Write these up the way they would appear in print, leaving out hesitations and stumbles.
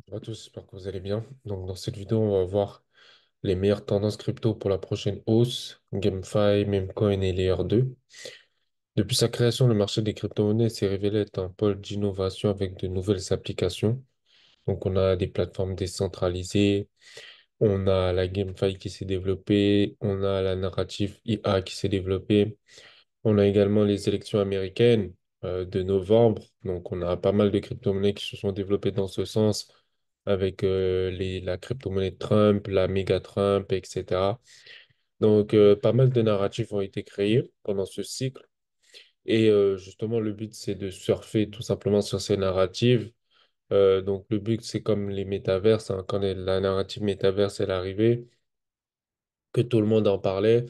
Bonjour à tous, j'espère que vous allez bien. Donc, dans cette vidéo, on va voir les meilleures tendances crypto pour la prochaine hausse, GameFi, Memecoin et Layer 2. Depuis sa création, le marché des crypto-monnaies s'est révélé être un pôle d'innovation avec de nouvelles applications. Donc, on a des plateformes décentralisées, on a la GameFi qui s'est développée, on a la narrative IA qui s'est développée, on a également les élections américaines de novembre. Donc, on a pas mal de crypto-monnaies qui se sont développées dans ce sens avec la crypto-monnaie de Trump, la méga Trump, etc. Donc, pas mal de narratifs ont été créés pendant ce cycle. Et justement, le but, c'est de surfer tout simplement sur ces narratives. Donc, le but, c'est comme les métaverses, hein, quand la narrative métaverse est arrivée, que tout le monde en parlait,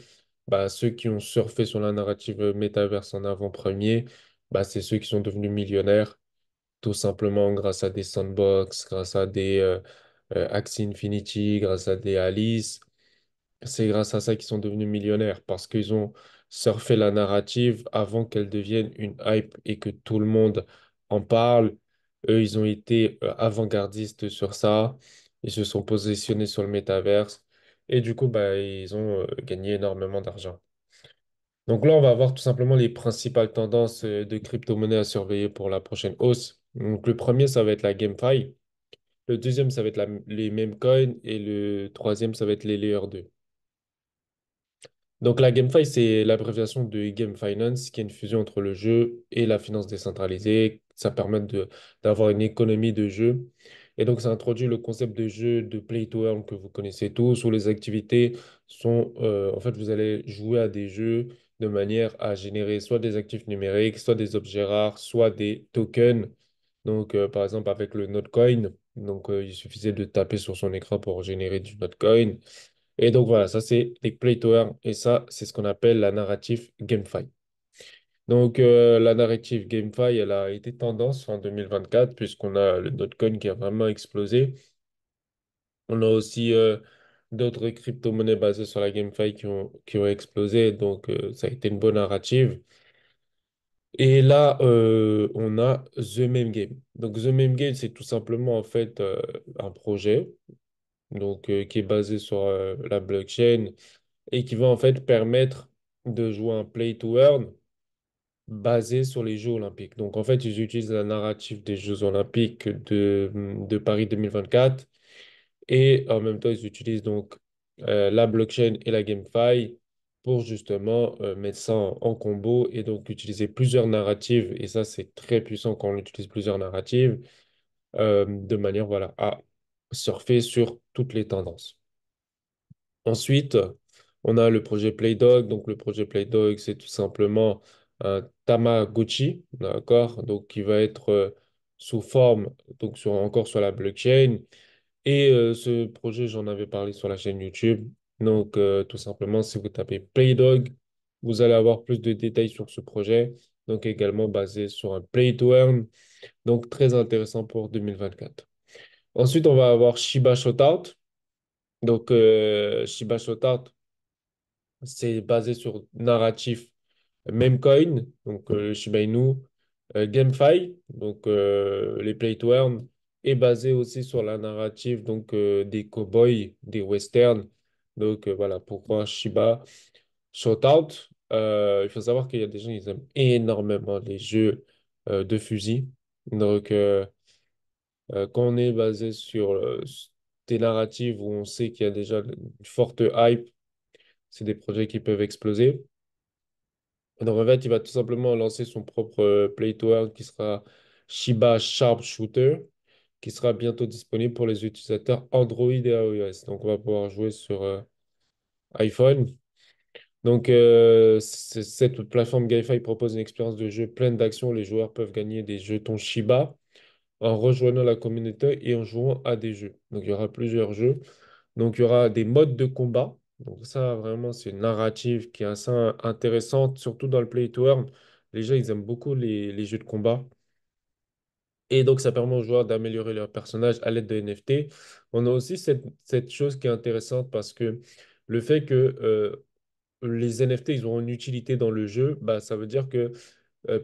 bah, ceux qui ont surfé sur la narrative métaverse en avant-premier, bah, c'est ceux qui sont devenus millionnaires, tout simplement grâce à des sandbox, grâce à des Axie Infinity, grâce à des Alice. C'est grâce à ça qu'ils sont devenus millionnaires, parce qu'ils ont surfé la narrative avant qu'elle devienne une hype et que tout le monde en parle. Eux, ils ont été avant-gardistes sur ça. Ils se sont positionnés sur le métaverse. Et du coup, bah, ils ont gagné énormément d'argent. Donc là, on va voir tout simplement les principales tendances de crypto-monnaies à surveiller pour la prochaine hausse. Donc le premier, ça va être la GameFi. Le deuxième, ça va être les meme coins. Et le troisième, ça va être les Layer 2. Donc la GameFi, c'est l'abréviation de Game Finance, qui est une fusion entre le jeu et la finance décentralisée. Ça permet d'avoir une économie de jeu. Et donc ça introduit le concept de jeu de play to earn que vous connaissez tous, où les activités sont, en fait, vous allez jouer à des jeux de manière à générer soit des actifs numériques, soit des objets rares, soit des tokens. Donc par exemple avec le Notecoin, donc il suffisait de taper sur son écran pour générer du Notecoin. Et donc voilà, ça c'est les play to earn et ça c'est ce qu'on appelle la narrative GameFi. Donc la narrative GameFi, elle a été tendance en 2024 puisqu'on a le Dogecoin qui a vraiment explosé. On a aussi d'autres crypto-monnaies basées sur la GameFi qui ont explosé, donc ça a été une bonne narrative. Et là, on a The Meme Game. Donc The Meme Game, c'est tout simplement en fait un projet donc, qui est basé sur la blockchain et qui va en fait permettre de jouer un play to earn basé sur les Jeux olympiques. Donc en fait, ils utilisent la narrative des Jeux olympiques de Paris 2024 et en même temps, ils utilisent donc la blockchain et la GameFi pour justement mettre ça en combo et donc utiliser plusieurs narratives. Et ça, c'est très puissant quand on utilise plusieurs narratives de manière voilà, à surfer sur toutes les tendances. Ensuite, on a le projet Playdog. Donc, le projet Playdog, c'est tout simplement un Tamagotchi, d'accord? Donc, qui va être sous forme, donc encore sur la blockchain. Et ce projet, j'en avais parlé sur la chaîne YouTube. Donc, tout simplement, si vous tapez Playdog, vous allez avoir plus de détails sur ce projet. Donc, également basé sur un Play to Earn. Donc, très intéressant pour 2024. Ensuite, on va avoir Shiba Shootout. Donc, Shiba Shootout, c'est basé sur narratif Memecoin, donc le Shiba Inu, GameFi, donc les Play to Earn, est basé aussi sur la narrative donc, des cowboys, des westerns. Donc voilà pourquoi Shiba Shootout. Il faut savoir qu'il y a des gens qui aiment énormément les jeux de fusil. Donc quand on est basé sur des narratives où on sait qu'il y a déjà une forte hype, c'est des projets qui peuvent exploser. Donc, en fait, il va tout simplement lancer son propre Play to Earn qui sera Shiba Sharpshooter, qui sera bientôt disponible pour les utilisateurs Android et iOS. Donc, on va pouvoir jouer sur iPhone. Donc, cette plateforme GameFi propose une expérience de jeu pleine d'action. Les joueurs peuvent gagner des jetons Shiba en rejoignant la communauté et en jouant à des jeux. Donc, il y aura plusieurs jeux. Donc, il y aura des modes de combat. Donc, ça, vraiment, c'est une narrative qui est assez intéressante, surtout dans le Play to Earn. Les gens, ils aiment beaucoup les jeux de combat. Et donc, ça permet aux joueurs d'améliorer leur personnage à l'aide de NFT. On a aussi cette chose qui est intéressante parce que le fait que les NFT, ils ont une utilité dans le jeu, bah, ça veut dire que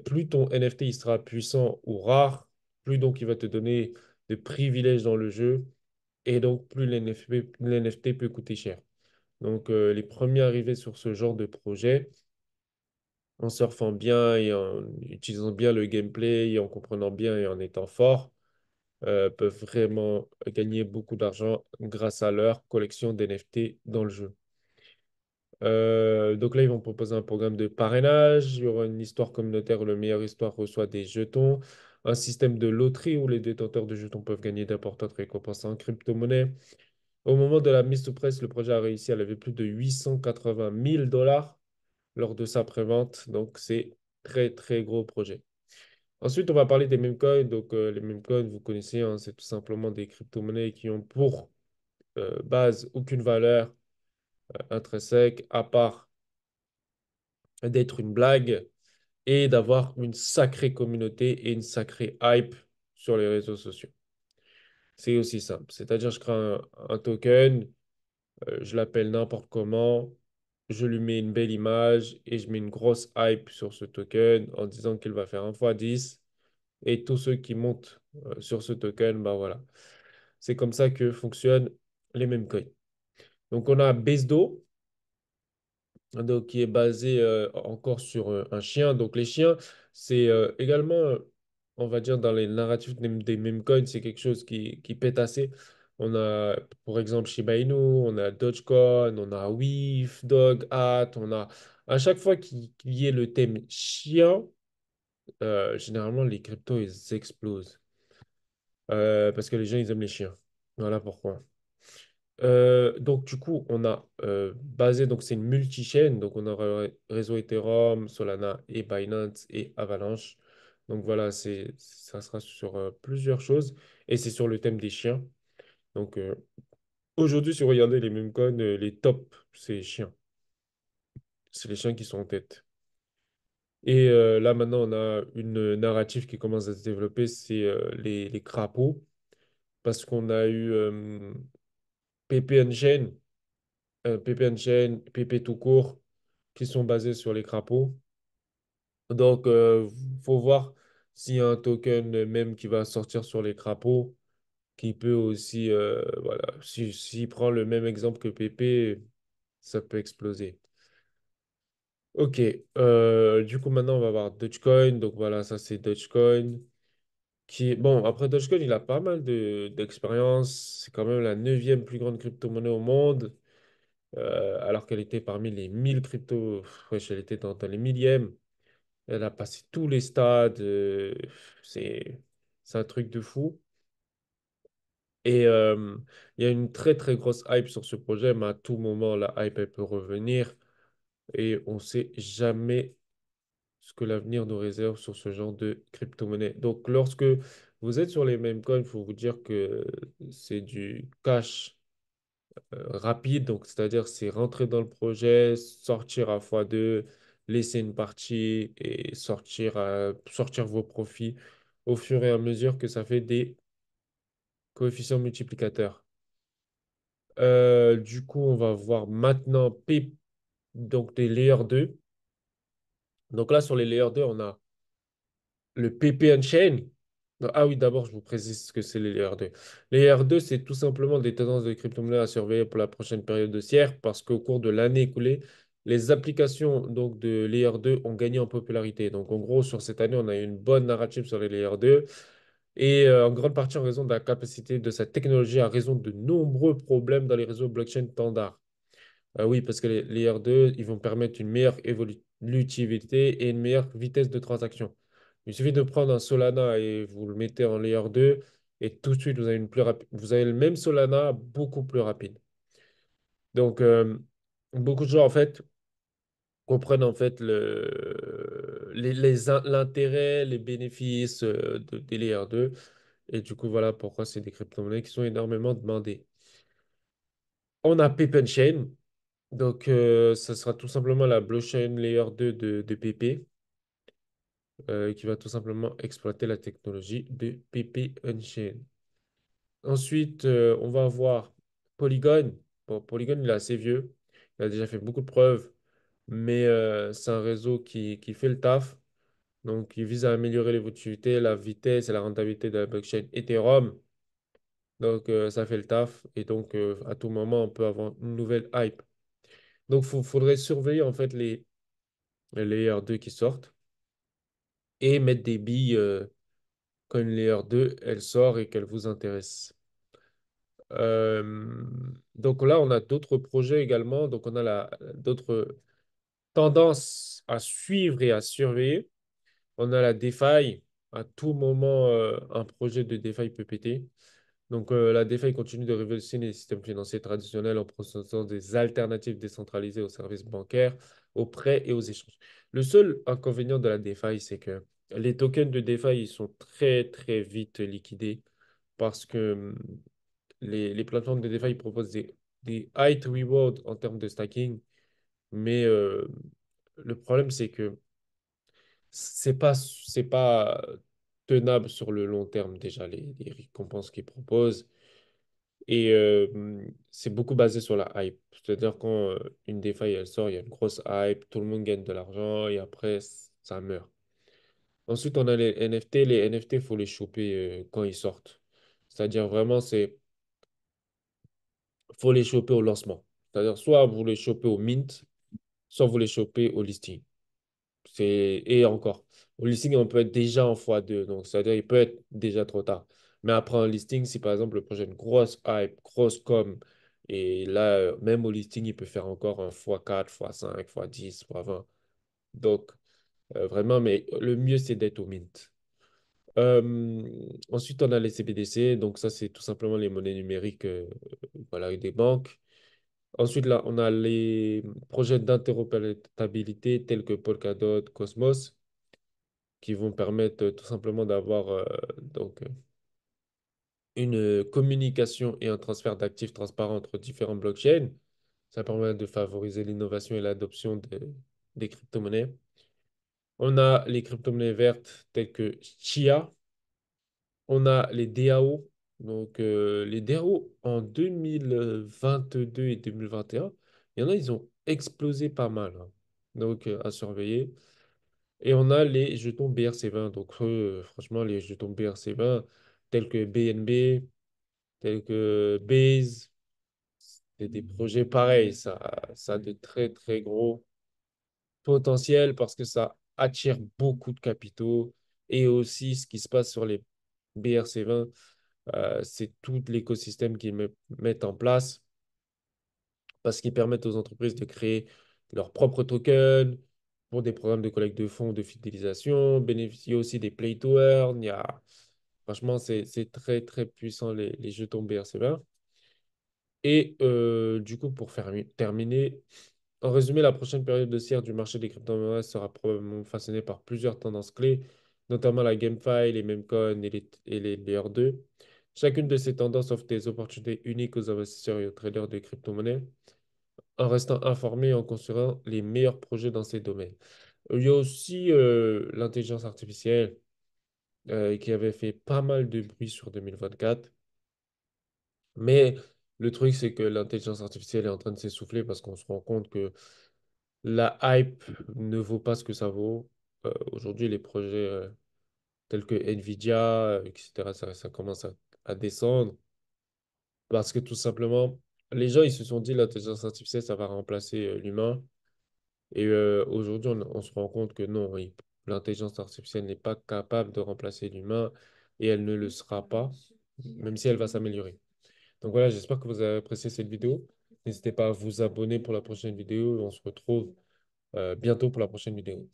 plus ton NFT il sera puissant ou rare, plus donc il va te donner de privilèges dans le jeu. Et donc, plus l'NFT peut coûter cher. Donc, les premiers arrivés sur ce genre de projet, en surfant bien et en utilisant bien le gameplay et en comprenant bien et en étant fort, peuvent vraiment gagner beaucoup d'argent grâce à leur collection d'NFT dans le jeu. Donc là, ils vont proposer un programme de parrainage. Il y aura une histoire communautaire où le meilleur histoire reçoit des jetons. Un système de loterie où les détenteurs de jetons peuvent gagner d'importantes récompenses en crypto-monnaie. Au moment de la mise sous presse, le projet a réussi à lever plus de 880 000 dollars lors de sa prévente. Donc, c'est très, très gros projet. Ensuite, on va parler des meme coins. Donc, les meme coins, vous connaissez, hein, c'est tout simplement des crypto-monnaies qui ont pour base aucune valeur intrinsèque à part d'être une blague et d'avoir une sacrée communauté et une sacrée hype sur les réseaux sociaux. C'est aussi simple. C'est-à-dire, je crée un token, je l'appelle n'importe comment, je lui mets une belle image et je mets une grosse hype sur ce token en disant qu'il va faire 1 x 10. Et tous ceux qui montent sur ce token, bah voilà. C'est comme ça que fonctionnent les mêmes coins. Donc, on a Besdo, donc, qui est basé encore sur un chien. Donc, les chiens, c'est également, on va dire, dans les narratifs des meme coins, c'est quelque chose qui pète assez. On a, pour exemple, Shiba Inu, on a Dogecoin, on a WIF, Dog, Hat, on a... À chaque fois qu'il y ait le thème chien, généralement, les cryptos, ils explosent. Parce que les gens, ils aiment les chiens. Voilà pourquoi. Donc, du coup, on a basé, donc c'est une multi-chaîne. Donc, on a réseau Ethereum, Solana et Binance et Avalanche. Donc, voilà, ça sera sur plusieurs choses. Et c'est sur le thème des chiens. Donc, aujourd'hui, si vous regardez les meme coins, les tops, c'est les chiens. C'est les chiens qui sont en tête. Et là, maintenant, on a une narrative qui commence à se développer, c'est les crapauds. Parce qu'on a eu PP Unchained, PP Unchained, PP tout court, qui sont basés sur les crapauds. Donc, faut voir s'il y a un token même qui va sortir sur les crapauds, qui peut aussi, voilà, s'il prend le même exemple que PP, ça peut exploser. Ok, du coup, maintenant, on va voir Dogecoin. Donc, voilà, ça, c'est Dogecoin. Bon, après Dogecoin, il a pas mal d'expérience. C'est quand même la neuvième plus grande crypto-monnaie au monde. Alors qu'elle était parmi les 1000 cryptos, wesh, elle était dans les millièmes. Elle a passé tous les stades. C'est, c'est un truc de fou. Et il y a une très très grosse hype sur ce projet, mais à tout moment, la hype elle peut revenir. Et on ne sait jamais ce que l'avenir nous réserve sur ce genre de crypto-monnaie. Donc, lorsque vous êtes sur les mêmes coins, il faut vous dire que c'est du cash rapide, donc c'est-à-dire c'est rentrer dans le projet, sortir à x2, laisser une partie et sortir vos profits au fur et à mesure que ça fait des coefficients multiplicateurs. Du coup, on va voir maintenant donc des layers 2. Donc là, sur les layers 2, on a le PP Unchained. Ah oui, d'abord, je vous précise ce que c'est les layers 2. Les layers 2, c'est tout simplement des tendances de crypto-monnaie à surveiller pour la prochaine période haussière parce qu'au cours de l'année écoulée, les applications donc, de layer 2 ont gagné en popularité. Donc, en gros, sur cette année, on a eu une bonne narrative sur les layer 2 et en grande partie en raison de la capacité de cette technologie à raison de nombreux problèmes dans les réseaux blockchain standards. Oui, parce que les R2, ils vont permettre une meilleure évolutivité et une meilleure vitesse de transaction. Il suffit de prendre un Solana et vous le mettez en layer 2 et tout de suite, vous avez vous avez le même Solana beaucoup plus rapide. Donc, beaucoup de gens, en fait, comprennent en fait l'intérêt, les bénéfices des layer 2. Et du coup, voilà pourquoi c'est des crypto-monnaies qui sont énormément demandées. On a Chain. Donc, ça sera tout simplement la blockchain layer 2 de PP qui va tout simplement exploiter la technologie de PP Unchained. Ensuite, on va avoir Polygon. Bon, Polygon, il est assez vieux. Il a déjà fait beaucoup de preuves, mais c'est un réseau qui fait le taf. Donc, il vise à améliorer l'évolutivité, la vitesse et la rentabilité de la blockchain Ethereum. Donc, ça fait le taf. Et donc, à tout moment, on peut avoir une nouvelle hype. Donc, il faudrait surveiller en fait les Layer 2 qui sortent et mettre des billes quand une Layer 2 elle sort et qu'elle vous intéresse. Euh, donc là, on a d'autres projets également. Donc, on a d'autres tendances à suivre et à surveiller. On a la DeFi. À tout moment, un projet de DeFi peut péter. Donc, la DeFi continue de révolutionner les systèmes financiers traditionnels en proposant des alternatives décentralisées aux services bancaires, aux prêts et aux échanges. Le seul inconvénient de la DeFi, c'est que les tokens de DeFi, ils sont très, très vite liquidés parce que les plateformes de DeFi proposent des high rewards en termes de stacking, mais le problème, c'est que c'est pas tenable sur le long terme déjà, les récompenses qu'ils proposent. Et c'est beaucoup basé sur la hype. C'est-à-dire quand une DeFi elle sort, il y a une grosse hype, tout le monde gagne de l'argent et après, ça meurt. Ensuite, on a les NFT. Les NFT, il faut les choper quand ils sortent. C'est-à-dire vraiment, faut les choper au lancement. C'est-à-dire soit vous les chopez au mint, soit vous les chopez au listing. Et encore, au listing, on peut être déjà en x2, donc c'est-à-dire il peut être déjà trop tard. Mais après un listing, si par exemple le projet a une grosse hype, grosse com, et là, même au listing, il peut faire encore un x4, x5, x10, x20. Donc, vraiment, mais le mieux, c'est d'être au mint. Ensuite, on a les CBDC, donc ça, c'est tout simplement les monnaies numériques voilà, des banques. Ensuite, là, on a les projets d'interopérabilité tels que Polkadot, Cosmos qui vont permettre tout simplement d'avoir une communication et un transfert d'actifs transparents entre différentes blockchains. Ça permet de favoriser l'innovation et l'adoption des crypto-monnaies. On a les crypto-monnaies vertes telles que Chia. On a les DAO. Donc, les DAO en 2022 et 2021, il y en a, ils ont explosé pas mal, hein. Donc, à surveiller. Et on a les jetons BRC20. Donc, franchement, les jetons BRC20 tels que BNB, tels que Base, c'est des projets pareils. Ça a de très, très gros potentiel parce que ça attire beaucoup de capitaux. Et aussi, ce qui se passe sur les BRC20, c'est tout l'écosystème qu'ils mettent en place parce qu'ils permettent aux entreprises de créer leurs propres tokens pour des programmes de collecte de fonds, de fidélisation, bénéficier aussi des play to earn. Franchement, c'est très, très puissant les jetons BRC20. Et du coup, pour terminer, en résumé, la prochaine période de haussière du marché des crypto-monnaies sera probablement façonnée par plusieurs tendances clés, notamment la GameFi, les memecoins et les Layer 2. Chacune de ces tendances offre des opportunités uniques aux investisseurs et aux traders de crypto-monnaies en restant informés et en construisant les meilleurs projets dans ces domaines. Il y a aussi l'intelligence artificielle qui avait fait pas mal de bruit sur 2024. Mais le truc, c'est que l'intelligence artificielle est en train de s'essouffler parce qu'on se rend compte que la hype ne vaut pas ce que ça vaut. Aujourd'hui, les projets tels que Nvidia, etc., ça commence à descendre parce que tout simplement, les gens, ils se sont dit l'intelligence artificielle, ça va remplacer l'humain. Et aujourd'hui, on se rend compte que non, oui, l'intelligence artificielle n'est pas capable de remplacer l'humain et elle ne le sera pas, même si elle va s'améliorer. Donc voilà, j'espère que vous avez apprécié cette vidéo. N'hésitez pas à vous abonner pour la prochaine vidéo et on se retrouve bientôt pour la prochaine vidéo.